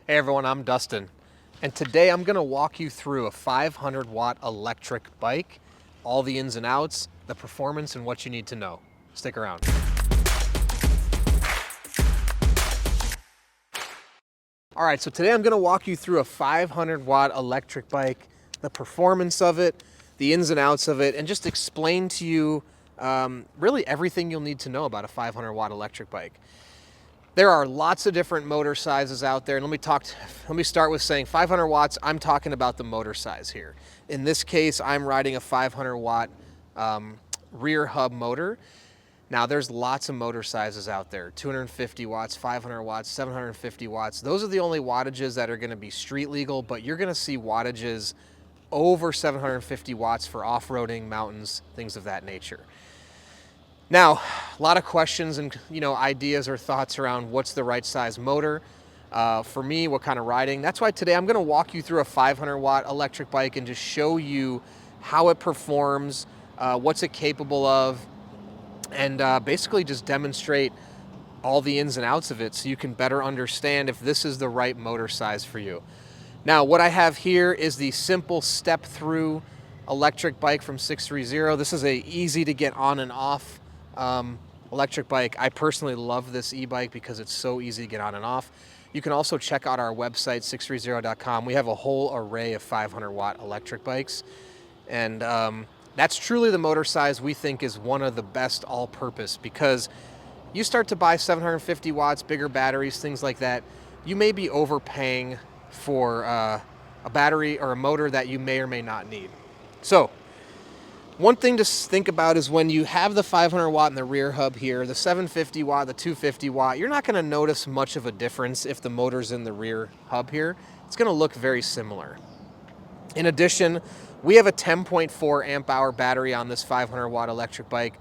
Hey everyone, I'm Dustin, and today I'm going to walk you through a 500 watt electric bike, all the ins and outs, the performance, and what you need to know. Stick around. All right, so today I'm going to walk you through a 500 watt electric bike, the performance of it, the ins and outs of it, and just explain to you really everything you'll need to know about a 500 watt electric bike. There are lots of different motor sizes out there. And let me start with saying 500 watts, I'm talking about the motor size here. In this case, I'm riding a 500 watt rear hub motor. Now there's lots of motor sizes out there, 250 watts, 500 watts, 750 watts. Those are the only wattages that are gonna be street legal, but you're gonna see wattages over 750 watts for off-roading, mountains, things of that nature. Now, a lot of questions and ideas or thoughts around what's the right size motor. For me, what kind of riding. That's why today I'm gonna walk you through a 500 watt electric bike and just show you how it performs, what's it capable of, and basically just demonstrate all the ins and outs of it so you can better understand if this is the right motor size for you. Now, what I have here is the simple step-through electric bike from 630. This is a easy to get on and off electric bike. I personally love this e-bike because it's so easy to get on and off. You can also check out our website, sixthreezero.com. We have a whole array of 500 watt electric bikes. And that's truly the motor size we think is one of the best all-purpose, because you start to buy 750 watts, bigger batteries, things like that, you may be overpaying for a battery or a motor that you may or may not need. So, one thing to think about is when you have the 500 watt in the rear hub here, the 750 watt, the 250 watt, you're not going to notice much of a difference if the motor's in the rear hub here. It's going to look very similar. In addition, we have a 10.4 amp hour battery on this 500 watt electric bike.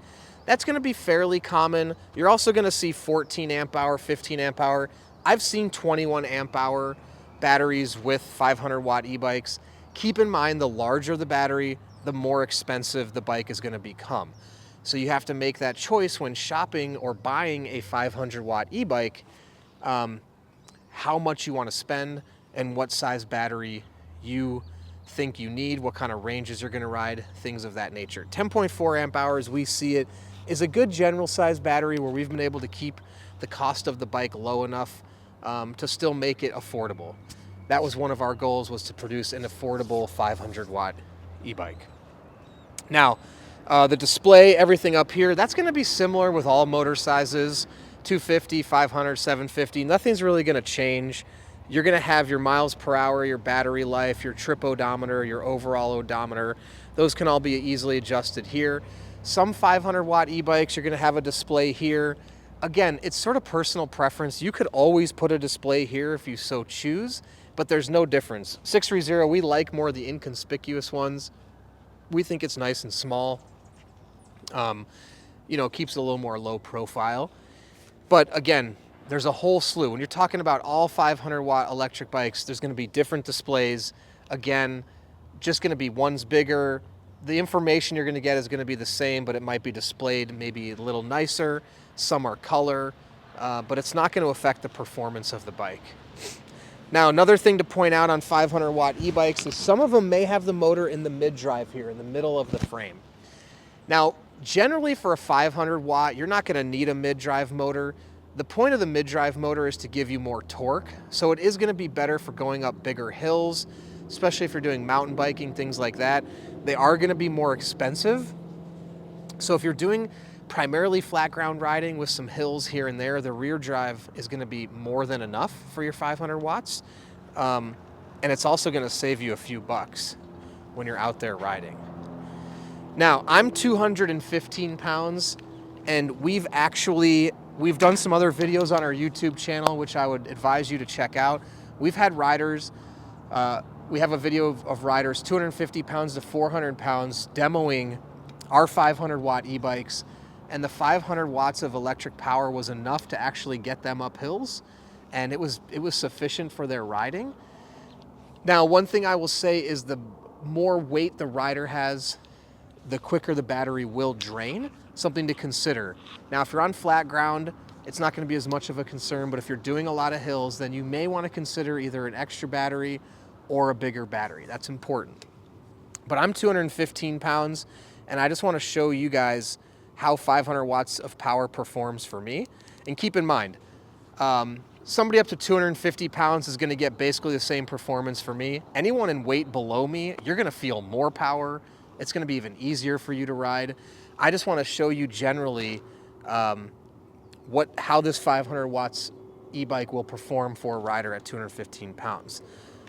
That's going to be fairly common. You're also going to see 14 amp hour, 15 amp hour. I've seen 21 amp hour batteries with 500 watt e-bikes. Keep in mind, the larger the battery, the more expensive the bike is going to become. So you have to make that choice when shopping or buying a 500 watt e-bike, how much you want to spend and what size battery you think you need, what kind of ranges you're going to ride, things of that nature. 10.4 amp hours, we see it, is a good general size battery where we've been able to keep the cost of the bike low enough to still make it affordable. That was one of our goals, was to produce an affordable 500 watt e-bike. Now, the display, everything up here, that's going to be similar with all motor sizes, 250, 500, 750. Nothing's really going to change. You're going to have your miles per hour, your battery life, your trip odometer, your overall odometer. Those can all be easily adjusted here. Some 500 watt e-bikes, you're going to have a display here. Again, it's sort of personal preference. You could always put a display here if you so choose, but there's no difference. 630, we like more the inconspicuous ones. We think it's nice and small. Keeps it a little more low profile. But again, there's a whole slew. When you're talking about all 500 watt electric bikes, there's going to be different displays. Again, just going to be one's bigger. The information you're going to get is going to be the same, but it might be displayed maybe a little nicer. Some are color, but it's not going to affect the performance of the bike. Now, another thing to point out on 500 watt e-bikes is some of them may have the motor in the mid-drive here, in the middle of the frame. Now, generally for a 500 watt, you're not going to need a mid-drive motor. The point of the mid-drive motor is to give you more torque, so it is going to be better for going up bigger hills, especially if you're doing mountain biking, things like that. They are going to be more expensive. So if you're doing primarily flat ground riding with some hills here and there, the rear drive is going to be more than enough for your 500 watts. And it's also going to save you a few bucks when you're out there riding. Now, I'm 215 pounds, and we've done some other videos on our YouTube channel, which I would advise you to check out. We've had riders, we have a video of riders 250 pounds to 400 pounds demoing our 500 watt e-bikes, and the 500 watts of electric power was enough to actually get them up hills, and it was sufficient for their riding. Now, one thing I will say is the more weight the rider has, the quicker the battery will drain. Something to consider. Now, if you're on flat ground, it's not going to be as much of a concern. But if you're doing a lot of hills, then you may want to consider either an extra battery or a bigger battery. That's important. But I'm 215 pounds, and I just want to show you guys how 500 watts of power performs for me. And keep in mind, somebody up to 250 pounds is going to get basically the same performance for me. Anyone in weight below me, you're going to feel more power. It's going to be even easier for you to ride. I just want to show you generally how this 500 watts e-bike will perform for a rider at 215 pounds.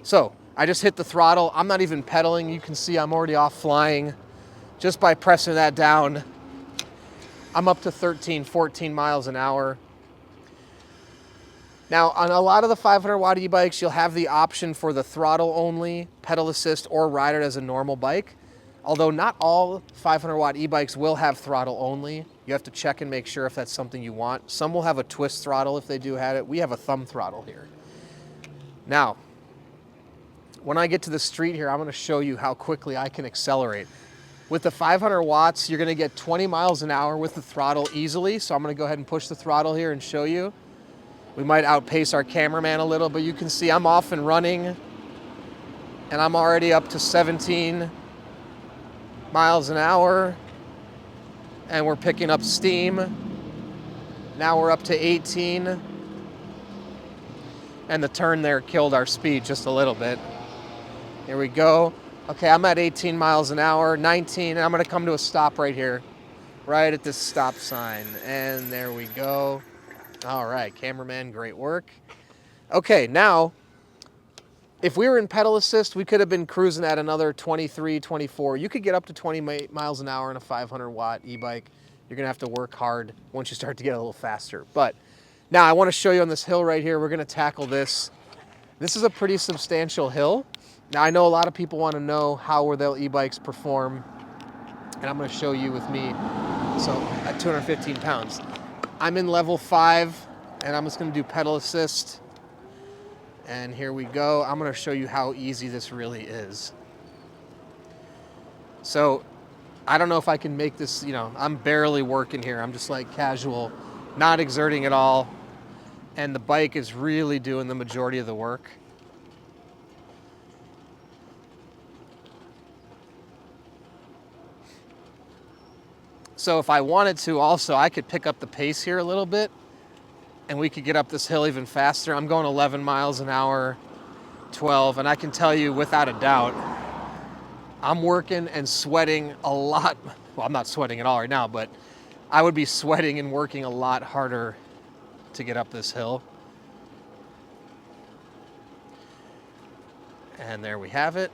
So I just hit the throttle. I'm not even pedaling. You can see I'm already off flying. Just by pressing that down, I'm up to 13, 14 miles an hour. Now, on a lot of the 500 watt e-bikes, you'll have the option for the throttle only, pedal assist, or ride it as a normal bike. Although not all 500 watt e-bikes will have throttle only. You have to check and make sure if that's something you want. Some will have a twist throttle if they do have it. We have a thumb throttle here. Now, when I get to the street here, I'm going to show you how quickly I can accelerate. With the 500 watts, you're going to get 20 miles an hour with the throttle easily. So I'm going to go ahead and push the throttle here and show you. We might outpace our cameraman a little, but you can see I'm off and running, and I'm already up to 17 miles an hour, and we're picking up steam. Now we're up to 18, and the turn there killed our speed just a little bit. Here we go. Okay, I'm at 18 miles an hour, 19, and I'm gonna come to a stop right here, right at this stop sign, and there we go. All right, cameraman, great work. Okay, now, if we were in pedal assist, we could have been cruising at another 23, 24. You could get up to 20 miles an hour in a 500 watt e-bike. You're gonna have to work hard once you start to get a little faster. But now I wanna show you on this hill right here, we're gonna tackle this. This is a pretty substantial hill. Now I know a lot of people wanna know how will their e-bikes perform, and I'm gonna show you with me, so at 215 pounds. I'm in level 5, and I'm just gonna do pedal assist. And here we go. I'm gonna show you how easy this really is. So, I don't know if I can make this, I'm barely working here. I'm just like casual, not exerting at all. And the bike is really doing the majority of the work. So if I wanted to also, I could pick up the pace here a little bit and we could get up this hill even faster. I'm going 11 miles an hour, 12, and I can tell you without a doubt, I'm working and sweating a lot. Well, I'm not sweating at all right now, but I would be sweating and working a lot harder to get up this hill. And there we have it.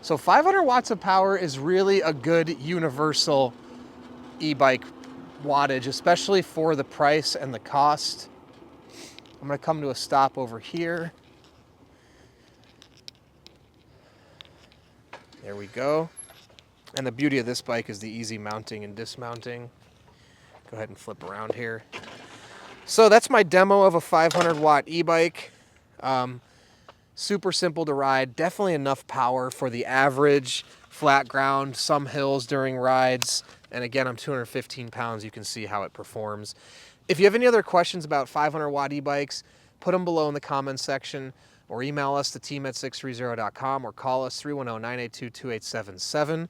So 500 watts of power is really a good universal e-bike wattage, especially for the price and the cost. I'm gonna come to a stop over here. There we go. And the beauty of this bike is the easy mounting and dismounting. Go ahead and flip around here. So that's my demo of a 500 watt e-bike. Super simple to ride, definitely enough power for the average flat ground, some hills during rides. And again, I'm 215 pounds. You can see how it performs. If you have any other questions about 500 watt e-bikes, put them below in the comments section or email us, the team at sixthreezero.com, or call us 310-982-2877.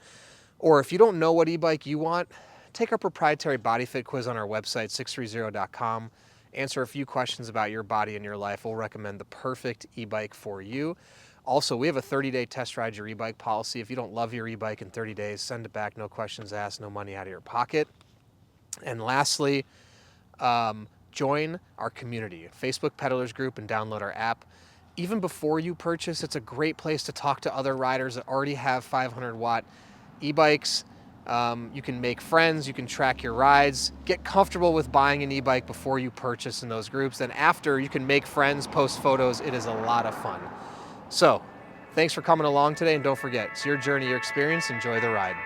Or if you don't know what e-bike you want, take our proprietary body fit quiz on our website, sixthreezero.com. Answer a few questions about your body and your life. We'll recommend the perfect e-bike for you. Also, we have a 30-day test ride your e-bike policy. If you don't love your e-bike in 30 days, send it back, no questions asked, no money out of your pocket. And lastly, join our community, Facebook Pedalers group, and download our app. Even before you purchase, it's a great place to talk to other riders that already have 500 watt e-bikes. You can make friends, you can track your rides, get comfortable with buying an e-bike before you purchase in those groups. Then after, you can make friends, post photos. It is a lot of fun. So, thanks for coming along today, and don't forget, it's your journey, your experience. Enjoy the ride.